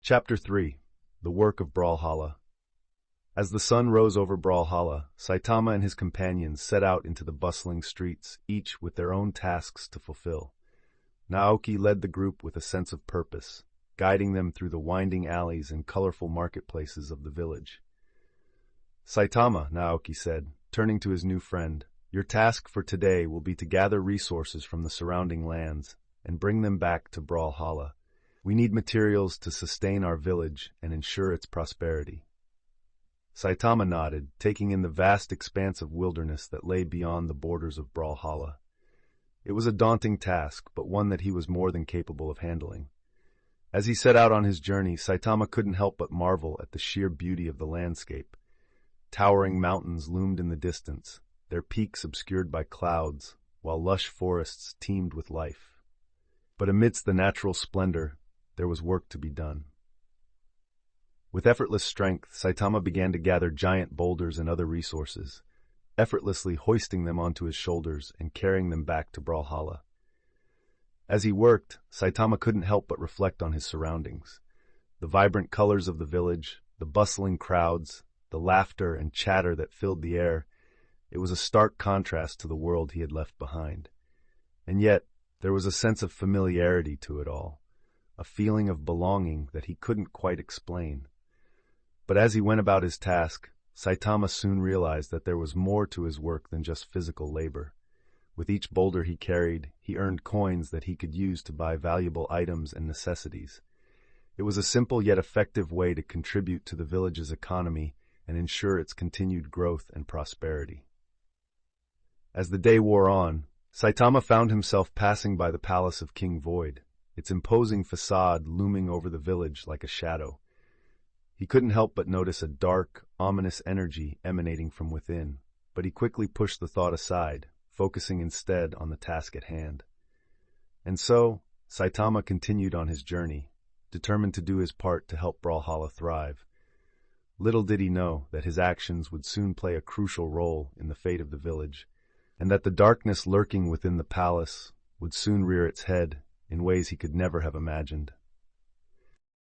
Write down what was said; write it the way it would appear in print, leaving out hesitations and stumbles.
Chapter 3. The Work of Brawlhala. As the sun rose over Brawlhala, Saitama and his companions set out into the bustling streets, each with their own tasks to fulfill. Naowki led the group with a sense of purpose, guiding them through the winding alleys and colorful marketplaces of the village. "Saitama," Naoki said, turning to his new friend, "your task for today will be to gather resources from the surrounding lands and bring them back to Brawlhala. We need materials to sustain our village and ensure its prosperity." Saitama nodded, taking in the vast expanse of wilderness that lay beyond the borders of Brawlhala. It was a daunting task, but one that he was more than capable of handling. As he set out on his journey, Saitama couldn't help but marvel at the sheer beauty of the landscape. Towering mountains loomed in the distance, their peaks obscured by clouds, while lush forests teemed with life. But amidst the natural splendor, there was work to be done. With effortless strength, Saitama began to gather giant boulders and other resources, effortlessly hoisting them onto his shoulders and carrying them back to Brawlhala. As he worked, Saitama couldn't help but reflect on his surroundings. The vibrant colors of the village, the bustling crowds, the laughter and chatter that filled the air. It was a stark contrast to the world he had left behind. And yet, there was a sense of familiarity to it all, a feeling of belonging that he couldn't quite explain. But as he went about his task, Saitama soon realized that there was more to his work than just physical labor. With each boulder he carried, he earned coins that he could use to buy valuable items and necessities. It was a simple yet effective way to contribute to the village's economy and ensure its continued growth and prosperity. As the day wore on, Saitama found himself passing by the palace of King Void, its imposing facade looming over the village like a shadow. He couldn't help but notice a dark, ominous energy emanating from within, but he quickly pushed the thought aside, focusing instead on the task at hand. And so, Saitama continued on his journey, determined to do his part to help Brawlhala thrive. Little did he know that his actions would soon play a crucial role in the fate of the village, and that the darkness lurking within the palace would soon rear its head in ways he could never have imagined.